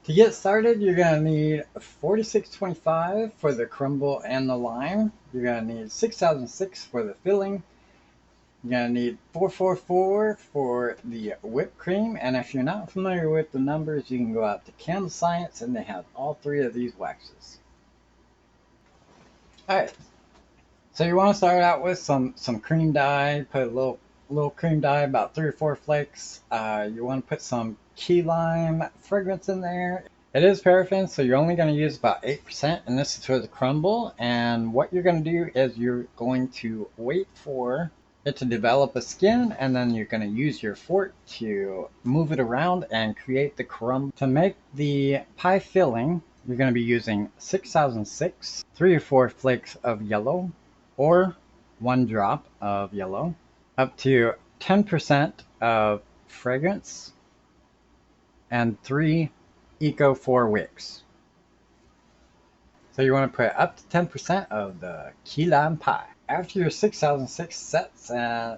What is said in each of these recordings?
To get started, you're going to need 4625 for the crumble and the lime. You're going to need 6006 for the filling. You're going to need 444 for the whipped cream. And if you're not familiar with the numbers, you can go out to Candle Science and they have all three of these waxes. Alright, so you want to start out with some cream dye. Put a little cream dye, about 3 or 4 flakes. You want to put some key lime fragrance in there. It is paraffin, so you're only going to use about 8%, and this is for the crumble. And what you're going to do is you're going to wait for it to develop a skin, and then you're going to use your fork to move it around and create the crumble. To make the pie filling, you're going to be using 6006, 3 or 4 flakes of yellow, or 1 drop of yellow, up to 10% of fragrance, and 3 Eco 4 wicks. So you want to put up to 10% of the key lime pie. After your 6006 sets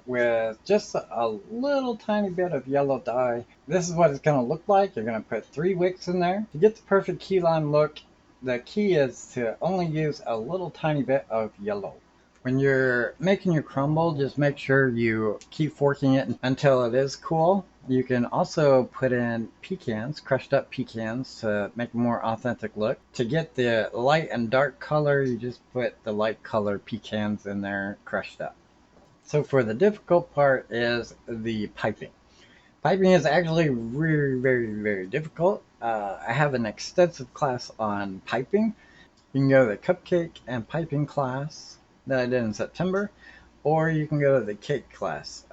with just a little tiny bit of yellow dye, this is what it's going to look like. You're going to put 3 wicks in there. To get the perfect key lime look, the key is to only use a little tiny bit of yellow. When you're making your crumble, just make sure you keep forking it until it is cool. You can also put in pecans, crushed up pecans, to make a more authentic look. To get the light and dark color, you just put the light color pecans in there, crushed up. So for the difficult part is the piping. Piping is actually very difficult. I have an extensive class on piping. You can go to the cupcake and piping class that I did in September, or you can go to the cake class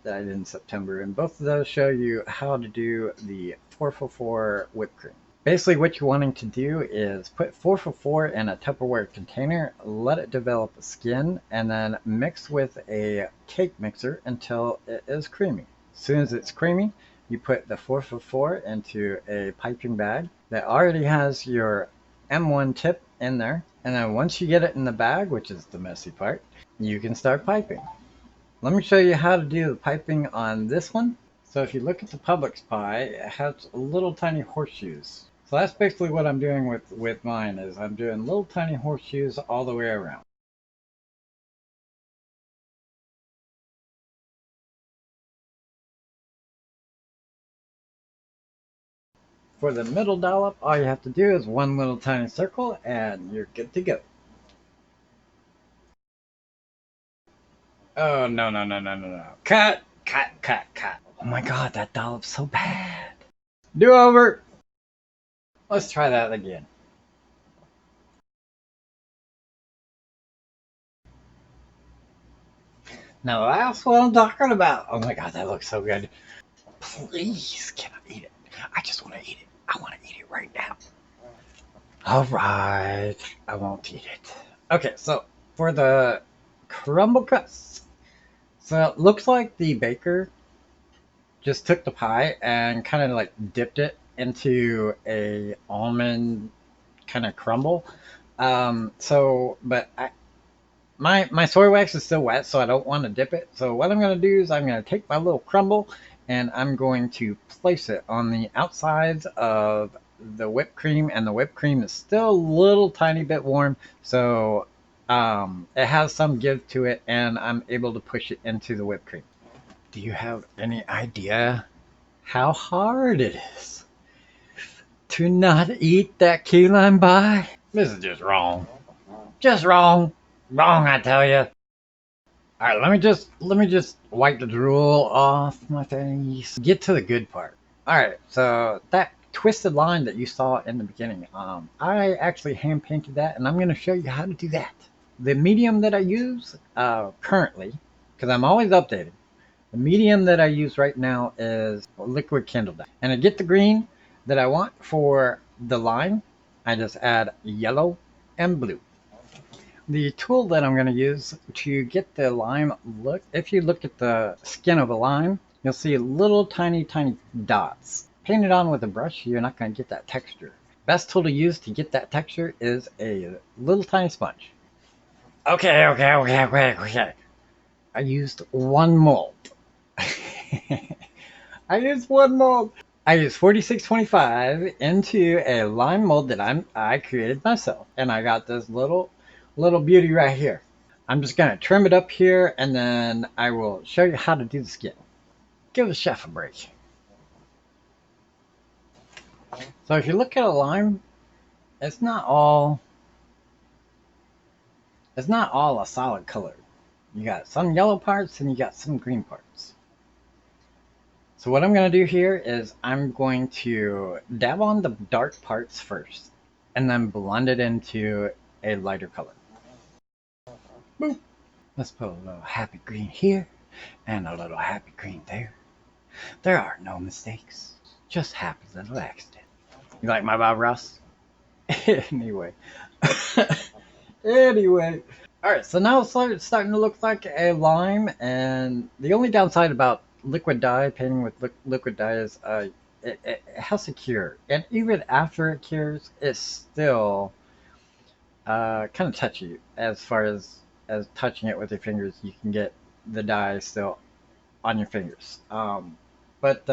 that I did in September, and both of those show you how to do the 444 whipped cream. Basically what you're wanting to do is put 444 in a Tupperware container, let it develop a skin, and then mix with a cake mixer until it is creamy. As soon as it's creamy, you put the 444 into a piping bag that already has your M1 tip in there, and then once you get it in the bag, which is the messy part, you can start piping. Let me show you how to do the piping on this one. So if you look at the Publix pie, it has little tiny horseshoes. So that's basically what I'm doing with mine, is I'm doing little tiny horseshoes all the way around. For the middle dollop, all you have to do is one little tiny circle and you're good to go. Oh, no. Cut. Oh my god, that dollop's so bad. Do over. Let's try that again. Now that's what I'm talking about. Oh my god, that looks so good. Please, can I eat it? I just want to eat it. I want to eat it right now. Alright, I won't eat it. Okay, so for the crumble cuts. So it looks like the baker just took the pie and kind of like dipped it into a almond kind of crumble. My soy wax is still wet, so I don't want to dip it. So what I'm going to do is I'm going to take my little crumble and I'm going to place it on the outsides of the whipped cream, and the whipped cream is still a little tiny bit warm, so it has some give to it, and I'm able to push it into the whipped cream. Do you have any idea how hard it is to not eat that key lime pie? This is just wrong. Just wrong. Wrong, I tell you. All right, let me just wipe the drool off my face. Get to the good part. All right, so that twisted line that you saw in the beginning, I actually hand painted that, and I'm going to show you how to do that. The medium that I use currently, because I'm always updating, the medium that I use right now is liquid candle dye. And to get the green that I want for the line, I just add yellow and blue. The tool that I'm going to use to get the lime look, if you look at the skin of a lime, you'll see little tiny dots. Paint it on with a brush, you're not going to get that texture. Best tool to use to get that texture is a little tiny sponge. Okay. I used one mold. I used one mold. I used 4625 into a lime mold that I created myself, and I got this little beauty right here. I'm just gonna trim it up here, and then I will show you how to do the skin. Give the chef a break. So if you look at a lime, it's not all a solid color. You got some yellow parts and you got some green parts. So what I'm going to do here is I'm going to dab on the dark parts first and then blend it into a lighter color. Boop. Let's put a little happy green here and a little happy green there. There are no mistakes, just happy little accidents. You like my Bob Ross? Anyway. Anyway. Alright, so now it's starting to look like a lime, and the only downside about liquid dye, painting with liquid dye, is it has to cure. And even after it cures, it's still kind of touchy as far as touching it with your fingers. You can get the dye still on your fingers. But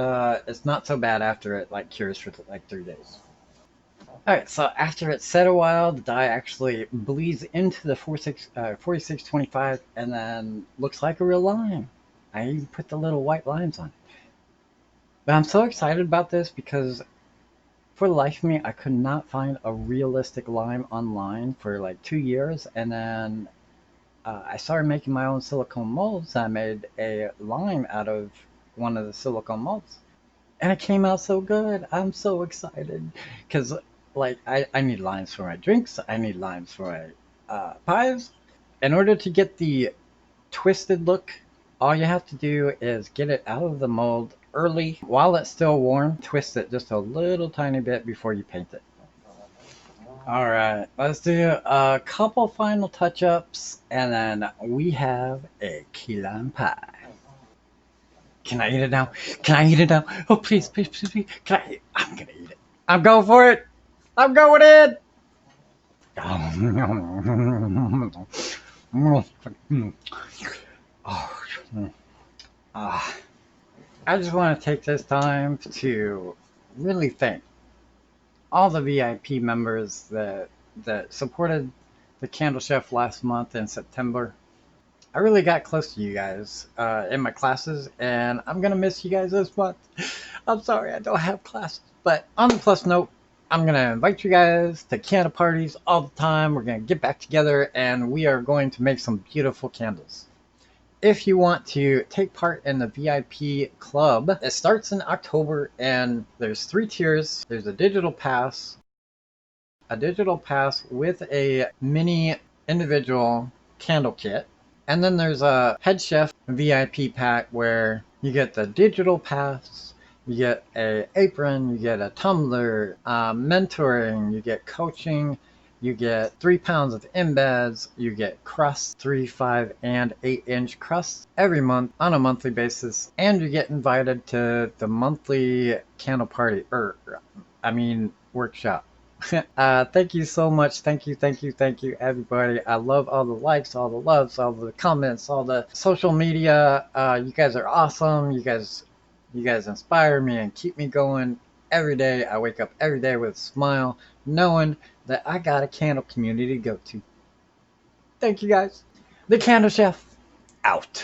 it's not so bad after it cures for like 3 days. Alright, so after it's set a while, the dye actually bleeds into the 4625 and then looks like a real lime. I even put the little white lines on it. But I'm so excited about this because for the life of me, I could not find a realistic lime online for like 2 years. And then I started making my own silicone molds. I made a lime out of one of the silicone molds. And it came out so good. I'm so excited because I need limes for my drinks. I need limes for my pies. In order to get the twisted look, all you have to do is get it out of the mold early while it's still warm. Twist it just a little tiny bit before you paint it. Alright, let's do a couple final touch-ups and then we have a key lime pie. Can I eat it now? Can I eat it now? Oh, please, please, please, please. I'm gonna eat it. I'm going for it. I'm going in. I just want to take this time to really thank all the VIP members that supported the Candle Chef last month in September. I really got close to you guys in my classes, and I'm gonna miss you guys this month. I'm sorry I don't have classes, but on the plus note, I'm gonna invite you guys to candle parties all the time. We're gonna get back together and we are going to make some beautiful candles. If you want to take part in the VIP club, it starts in October and there's 3 tiers. There's a digital pass with a mini individual candle kit. And then there's a head chef VIP pack where you get the digital pass, you get an apron, you get a tumbler, mentoring, you get coaching, you get 3 pounds of embeds, you get crusts, 3, 5, and 8-inch crusts every month on a monthly basis, and you get invited to the monthly candle party, workshop. Thank you so much. Thank you, everybody. I love all the likes, all the loves, all the comments, all the social media. You guys are awesome. You guys inspire me and keep me going every day. I wake up every day with a smile, knowing that I got a candle community to go to. Thank you guys. The Candle Chef, out.